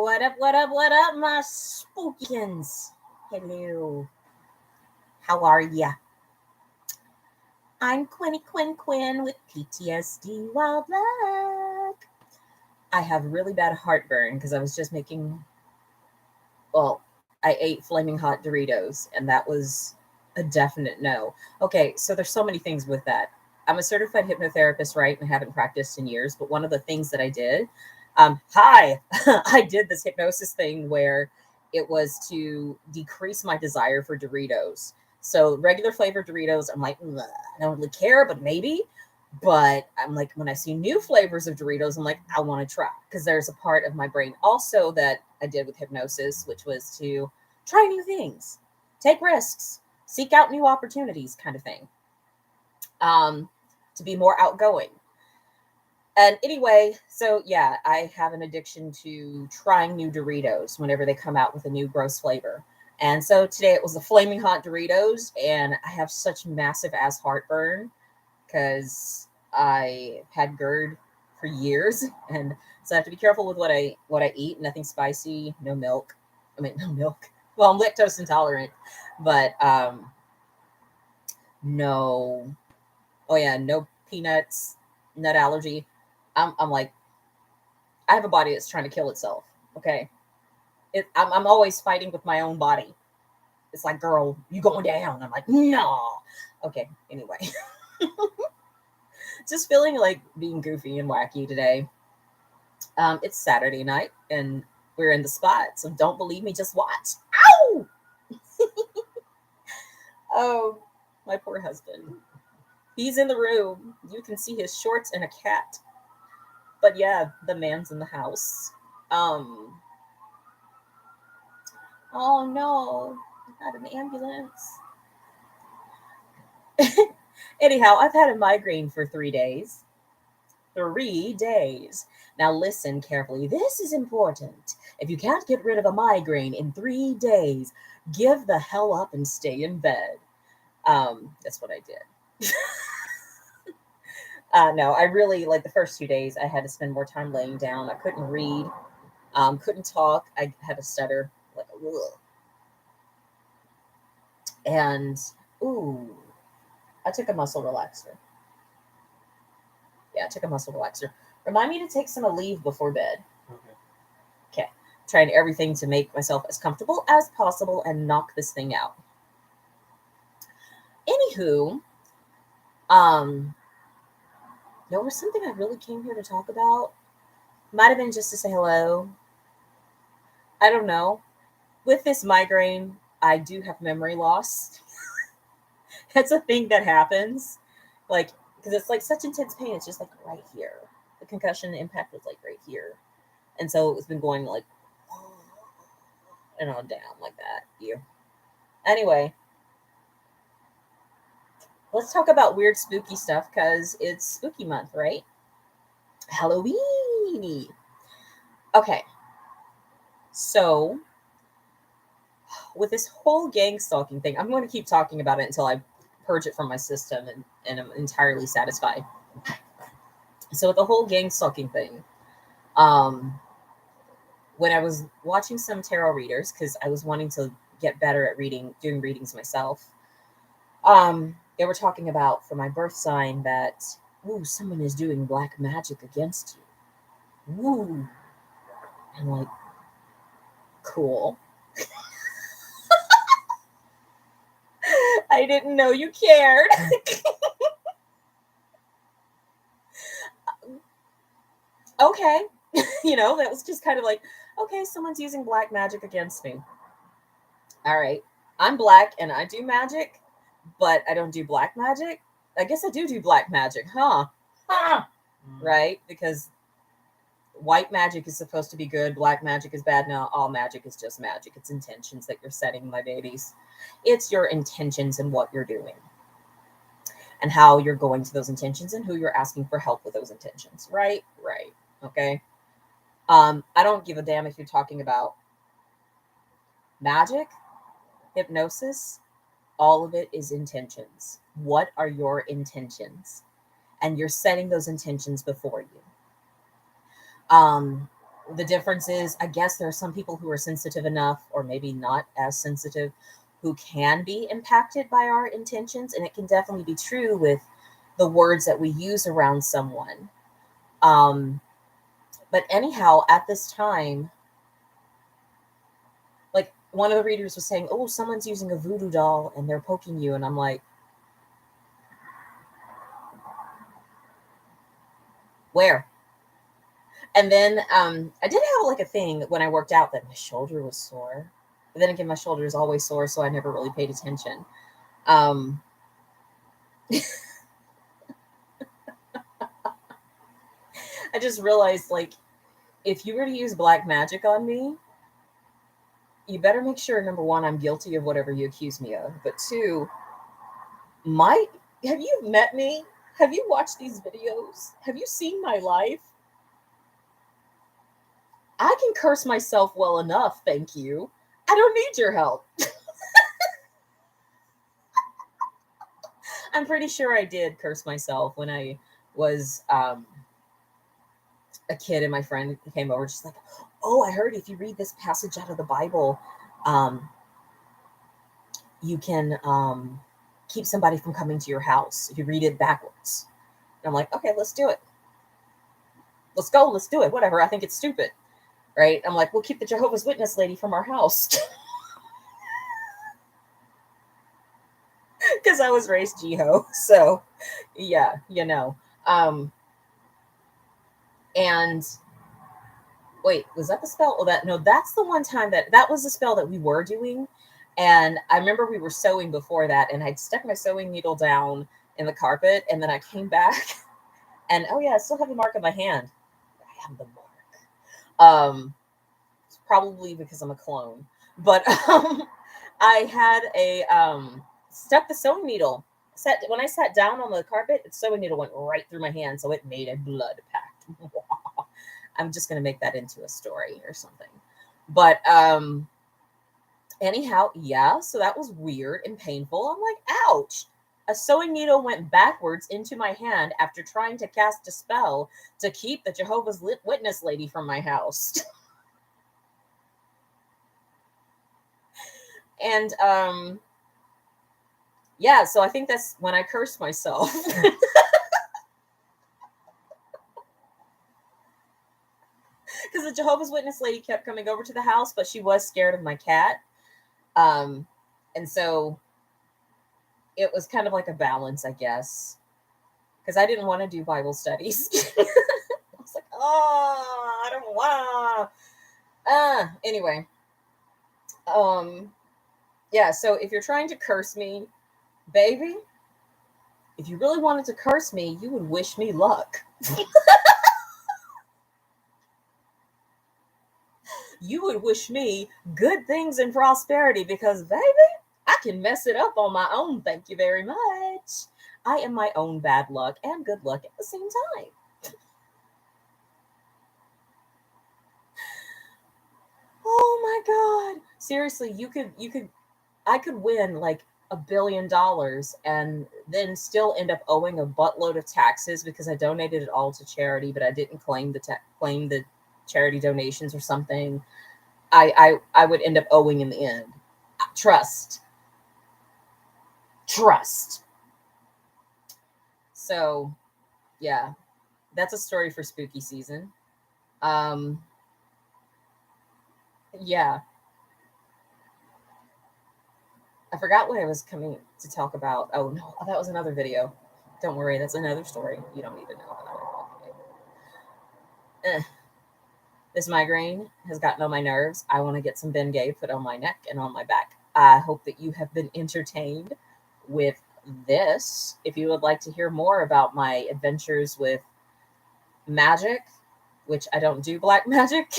What up, my spookins? Hello. How are ya? I'm Quinn with PTSD while black. I have really bad heartburn because I was just I ate flaming hot Doritos, and that was a definite no. Okay, so there's so many things with that. I'm a certified hypnotherapist, right? And I haven't practiced in years, but one of the things that I did, I did this hypnosis thing where it was to decrease my desire for Doritos. So regular flavored Doritos, I'm like, "Ugh, I don't really care, but maybe. But I'm like, when I see new flavors of Doritos, I'm like, I want to try because there's a part of my brain also that I did with hypnosis, which was to try new things, take risks, seek out new opportunities, kind of thing, um, to be more outgoing. And anyway, so yeah, I have an addiction to trying new Doritos whenever they come out with a new gross flavor. And so today it was the flaming hot Doritos, and I have such massive ass heartburn because I had GERD for years, and so I have to be careful with what I eat. Nothing spicy, no milk. I mean, no milk. Well, I'm lactose intolerant, but no. Oh yeah, no peanuts, nut allergy. I'm like, I have a body that's trying to kill itself. Okay, I'm always fighting with my own body. It's like, girl, you going down? I'm like, no. Okay. Anyway, just feeling like being goofy and wacky today. It's Saturday night, and we're in the spot. So don't believe me, just watch. Ow! Oh, my poor husband. He's in the room. You can see his shorts and a cat. But yeah, the man's in the house. Um, oh no, not an ambulance. Anyhow, I've had a migraine for 3 days. 3 days. Now, listen carefully. This is important. If you can't get rid of a migraine in 3 days, give the hell up and stay in bed. That's what I did. No, I really like the first 2 days. I had to spend more time laying down. I couldn't read, couldn't talk. I had a stutter, like, ugh. And ooh, I took a muscle relaxer. Yeah, I took a muscle relaxer. Remind me to take some Aleve before bed. Okay. Okay. Trying everything to make myself as comfortable as possible and knock this thing out. Anywho, um, there was something I really came here to talk about. Might have been just to say hello. I don't know. With this migraine, I do have memory loss. That's a thing that happens. Like, because it's like such intense pain. It's just like right here. The concussion impact was like right here. And so it's been going like and on down like that. You. Anyway, let's talk about weird spooky stuff because it's spooky month, right? Halloweeny. Okay, so with this whole gang stalking thing, I'm going to keep talking about it until I purge it from my system and I'm entirely satisfied. So with the whole gang stalking thing, um, when I was watching some tarot readers, because I was wanting to get better at doing readings myself, they were talking about for my birth sign that, ooh, someone is doing black magic against you. Ooh. I'm like, cool. I didn't know you cared. Okay. That was just kind of like, okay, someone's using black magic against me. All right. I'm black and I do magic, but I don't do black magic. I guess I do black magic, huh? Huh. Right? Because white magic is supposed to be good, black magic is bad. No, all magic is just magic. It's intentions that you're setting, my babies. It's your intentions and what you're doing and how you're going to those intentions and who you're asking for help with those intentions. Right? Right. Okay. I don't give a damn if you're talking about magic, hypnosis, all of it is intentions. What are your intentions? And you're setting those intentions before you. The difference is, I guess there are some people who are sensitive enough, or maybe not as sensitive, who can be impacted by our intentions. And it can definitely be true with the words that we use around someone. Um, but anyhow, at this time, like one of the readers was saying, "Oh, someone's using a voodoo doll and they're poking you," and I'm like, "Where?" And then I did have like a thing when I worked out that my shoulder was sore. But then again, my shoulder is always sore, so I never really paid attention. Um, I just realized, like, if you were to use black magic on me, you better make sure, number one, I'm guilty of whatever you accuse me of. But two, my have you met me? Have you watched these videos? Have you seen my life? I can curse myself well enough, thank you. I don't need your help. I'm pretty sure I did curse myself when I was a kid, and my friend came over, just like, "Oh, I heard if you read this passage out of the Bible, um, you can keep somebody from coming to your house if you read it backwards." And I'm like, "Okay, let's do it. Let's go. Let's do it. Whatever. I think it's stupid." Right? I'm like, "We'll keep the Jehovah's Witness lady from our house." Because I was raised Jeho. So, yeah, you know. Um, and wait, was that the spell? Oh, that no, that's the one time that was the spell that we were doing. And I remember we were sewing before that, and I'd stuck my sewing needle down in the carpet, and then I came back, and oh yeah, I still have the mark on my hand. I have the mark. It's probably because I'm a clone, but I had a stuck the sewing needle. When I sat down on the carpet, the sewing needle went right through my hand, so it made a blood pact. I'm just gonna make that into a story or something. But anyhow, yeah, so that was weird and painful. I'm like, ouch. A sewing needle went backwards into my hand after trying to cast a spell to keep the Jehovah's Witness lady from my house. And yeah, so I think that's when I cursed myself. Because the Jehovah's Witness lady kept coming over to the house, but she was scared of my cat. Um, and so it was kind of like a balance, I guess, because I didn't want to do Bible studies. I was like, "Oh, I don't want to." Anyway, um, yeah. So if you're trying to curse me, baby, if you really wanted to curse me, you would wish me luck. You would wish me good things and prosperity, because, baby, I can mess it up on my own. Thank you very much. I am my own bad luck and good luck at the same time. Oh my god. Seriously, I could win like $1 billion and then still end up owing a buttload of taxes because I donated it all to charity, but I didn't claim claim the charity donations or something. I would end up owing in the end. Trust. Trust. So, yeah, that's a story for spooky season. Um, yeah, I forgot what I was coming to talk about. Oh no, that was another video. Don't worry, that's another story. You don't need to know. Eh, this migraine has gotten on my nerves. I want to get some Bengay put on my neck and on my back. I hope that you have been entertained with this. If you would like to hear more about my adventures with magic, which I don't do black magic,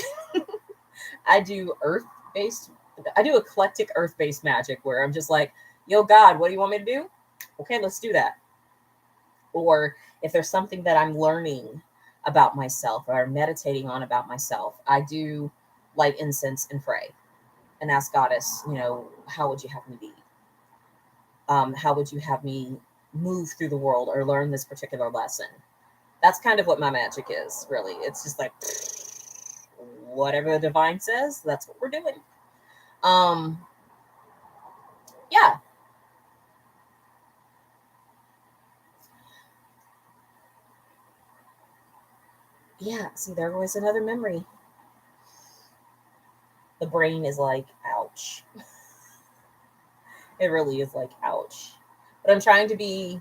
I do earth based, I do eclectic earth based magic where I'm just like, "Yo, God, what do you want me to do? Okay, let's do that." Or if there's something that I'm learning about myself or meditating on about myself, I do light incense and pray and ask Goddess, how would you have me be? How would you have me move through the world or learn this particular lesson? That's kind of what my magic is, really. It's just like, whatever the divine says, that's what we're doing. Um, yeah. Yeah, see, there was another memory. The brain is like, ouch. It really is like, ouch. But I'm trying to be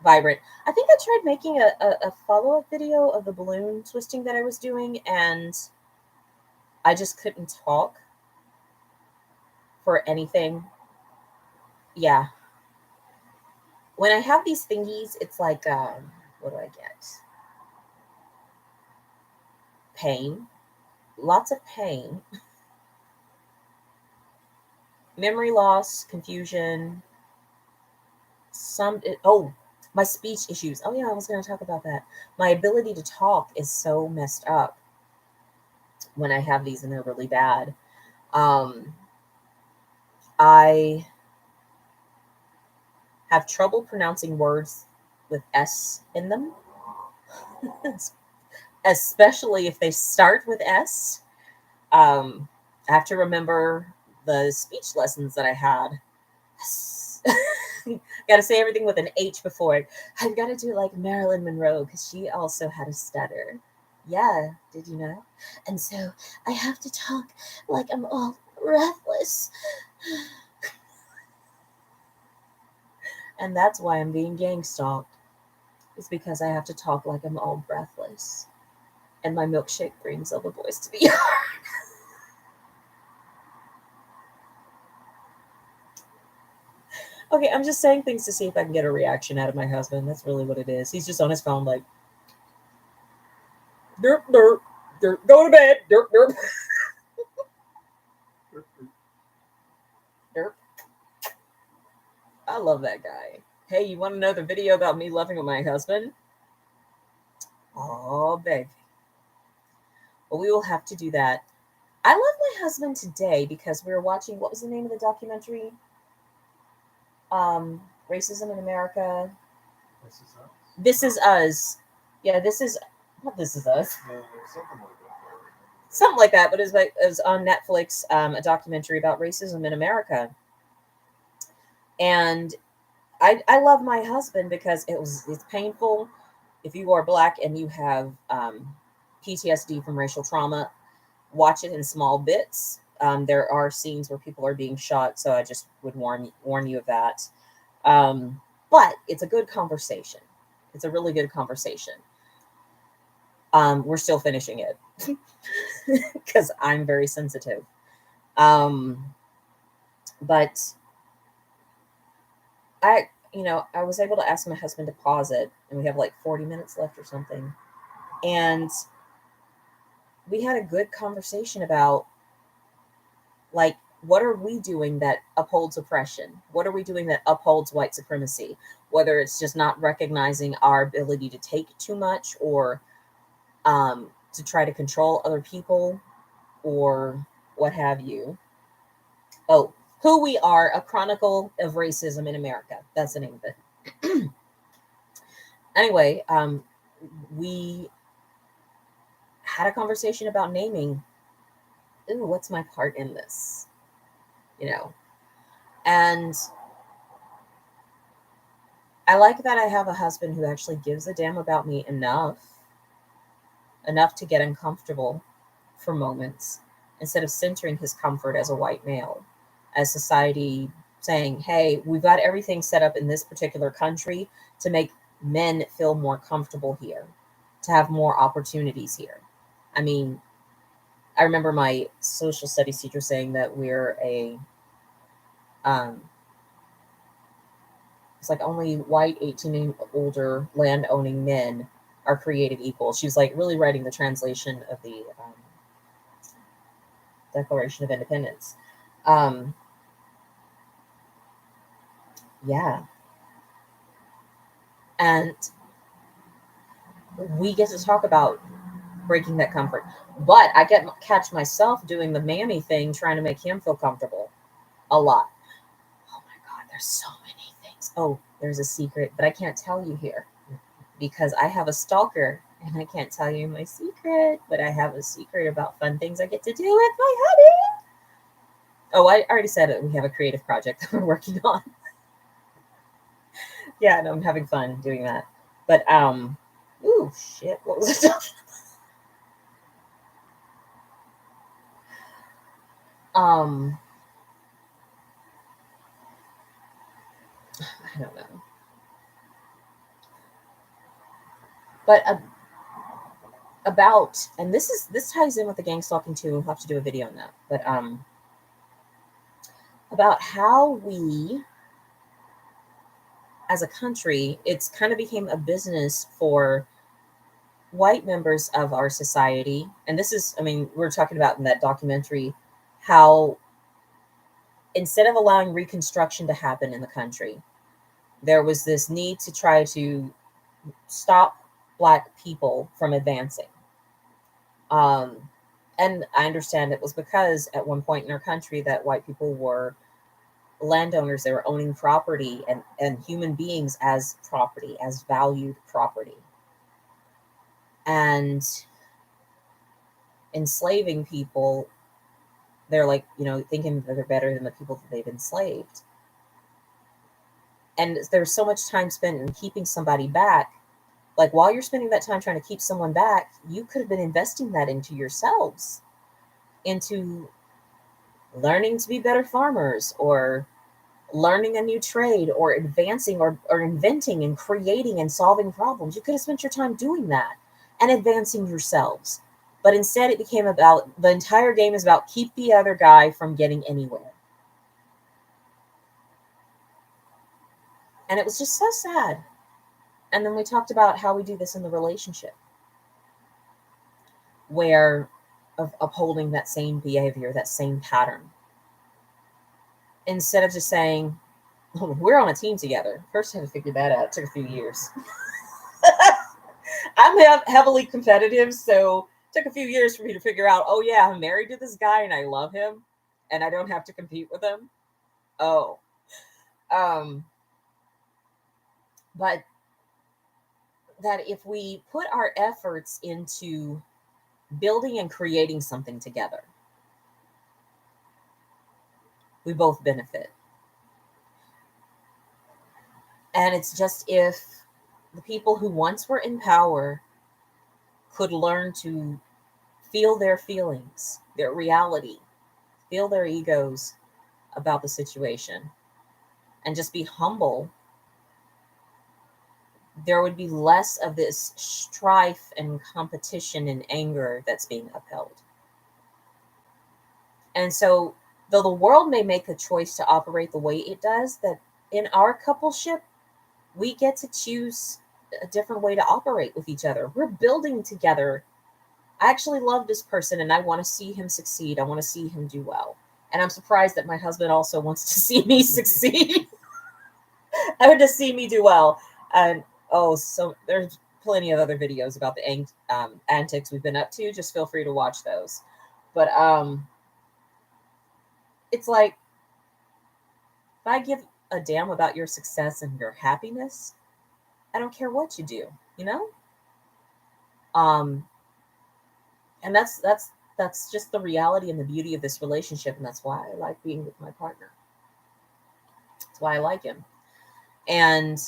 vibrant. I think I tried making a follow up video of the balloon twisting that I was doing, and I just couldn't talk for anything. Yeah. When I have these thingies, it's like, what do I get? Pain. Lots of pain. Memory loss, confusion, my speech issues. Oh yeah, I was going to talk about that. My ability to talk is so messed up when I have these, and they're really bad. um I have trouble pronouncing words with s in them. Especially if they start with s. I have to remember the speech lessons that I had. Got to say everything with an H before it. I've got to do like Marilyn Monroe because she also had a stutter. Yeah, did you know? And so I have to talk like I'm all breathless. And that's why I'm being gang stalked. It's because I have to talk like I'm all breathless. And my milkshake brings all the boys to the yard. Okay, I'm just saying things to see if I can get a reaction out of my husband. That's really what it is. He's just on his phone like, derp, derp, derp, go to bed, derp, derp. Derp. I love that guy. Hey, you want to know the video about me loving with my husband? Oh, baby. Well, we will have to do that. I love my husband today because we were watching, what was the name of the documentary? Racism in America. This is us. This is us. Yeah, this is, what This Is Us. No, something like that. Something like that, but it was on Netflix, a documentary about racism in America. And I love my husband because it's painful. If you are black and you have PTSD from racial trauma, watch it in small bits. There are scenes where people are being shot, so I just would warn you of that. But it's a good conversation. It's a really good conversation. We're still finishing it because I'm very sensitive. But I was able to ask my husband to pause it, and we have like 40 minutes left or something. And we had a good conversation about, like, what are we doing that upholds oppression? What are we doing that upholds white supremacy? Whether it's just not recognizing our ability to take too much, or to try to control other people, or what have you. Oh, Who We Are, A Chronicle of Racism in America. That's the name of it. Anyway, we had a conversation about naming, ooh, what's my part in this? And I like that I have a husband who actually gives a damn about me enough to get uncomfortable for moments, instead of centering his comfort as a white male, as society saying, hey, we've got everything set up in this particular country to make men feel more comfortable here, to have more opportunities here. I mean, I remember my social studies teacher saying that it's like only white 18 and older land owning men are created equal. She was like really writing the translation of the Declaration of Independence. Yeah. And we get to talk about breaking that comfort. But I catch myself doing the mammy thing, trying to make him feel comfortable a lot. Oh my God, there's so many things. Oh, there's a secret, but I can't tell you here because I have a stalker And I can't tell you my secret, but I have a secret about fun things I get to do with my hubby. Oh, I already said it. We have a creative project that we're working on. Yeah, and I'm having fun doing that. But ooh, shit, what was it? um, I don't know. But about, and this ties in with the gang stalking too. We'll have to do a video on that. But about how we as a country, it's kind of became a business for white members of our society. And this is, I mean, we're talking about in that documentary how instead of allowing reconstruction to happen in the country, there was this need to try to stop Black people from advancing. Um, and I understand it was because at one point in our country that white people were landowners, they were owning property and human beings as property, as valued property. And enslaving people, they're like, thinking that they're better than the people that they've enslaved. And there's so much time spent in keeping somebody back. Like while you're spending that time trying to keep someone back, you could have been investing that into yourselves, into learning to be better farmers, or learning a new trade, or advancing, or inventing and creating and solving problems. You could have spent your time doing that and advancing yourselves. But instead, it became about the entire game is about keep the other guy from getting anywhere. And it was just so sad. And then we talked about how we do this in the relationship, where of upholding that same behavior, that same pattern. Instead of just saying, oh, we're on a team together. First, I had to figure that out. It took a few years. I'm heavily competitive, so it took a few years for me to figure out, oh, yeah, I'm married to this guy and I love him and I don't have to compete with him. Oh. But that if we put our efforts into building and creating something together, we both benefit. And it's just if the people who once were in power could learn to feel their feelings, their reality, feel their egos about the situation, and just be humble, there would be less of this strife and competition and anger that's being upheld. And so, though the world may make a choice to operate the way it does, that in our coupleship, we get to choose a different way to operate with each other. We're building together. I actually love this person and I want to see him succeed. I want to see him do well. And I'm surprised that my husband also wants to see me succeed. I would just see me do well. And so there's plenty of other videos about the antics we've been up to. Just feel free to watch those. But it's like, if I give a damn about your success and your happiness, I don't care what you do, you know? Um, and that's just the reality and the beauty of this relationship, and that's why I like being with my partner. That's why I like him. And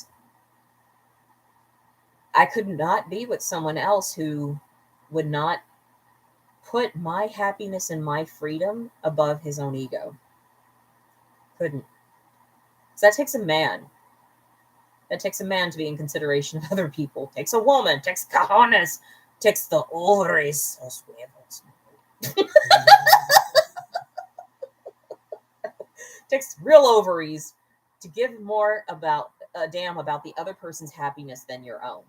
I could not be with someone else who would not put my happiness and my freedom above his own ego. Couldn't. So that takes a man. That takes a man to be in consideration of other people. Takes a woman. Takes cojones. Takes the ovaries. Takes real ovaries to give more about a damn about the other person's happiness than your own.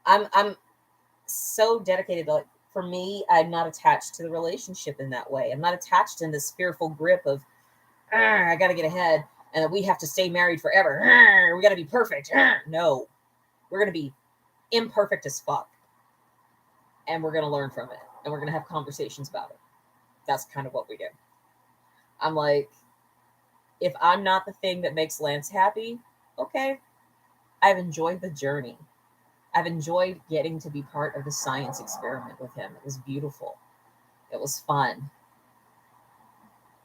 I'm so dedicated. Like for me, I'm not attached to the relationship in that way. I'm not attached in this fearful grip of I got to get ahead and we have to stay married forever. We got to be perfect. No, we're going to be imperfect as fuck, and we're going to learn from it, and we're going to have conversations about it. That's kind of what we do. I'm like, if I'm not the thing that makes Lance happy, okay, I've enjoyed the journey. I've enjoyed getting to be part of the science experiment with him. It was beautiful. It was fun.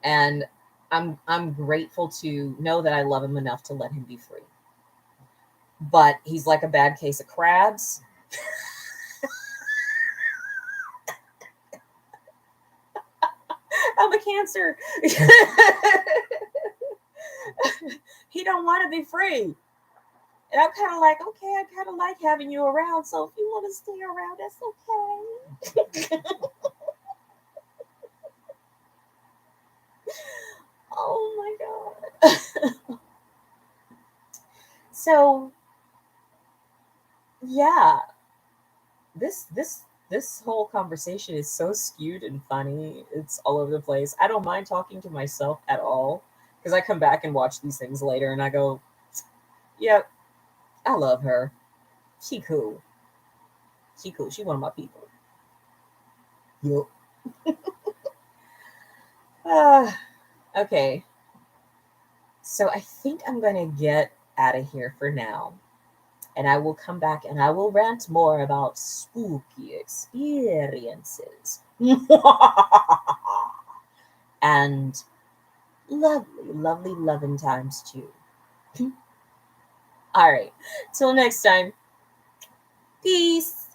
And I'm grateful to know that I love him enough to let him be free. But he's like a bad case of crabs. I'm a Cancer. He don't want to be free. And I'm kind of like, okay, I kind of like having you around. So if you want to stay around, that's okay. Oh my God. So yeah, this whole conversation is so skewed and funny. It's all over the place. I don't mind talking to myself at all because I come back and watch these things later and I go, yep, I love her. She cool. She cool. She one of my people. Yup. Okay. So I think I'm going to get out of here for now. And I will come back and I will rant more about spooky experiences. And lovely, lovely, loving times too. All right. Till next time. Peace.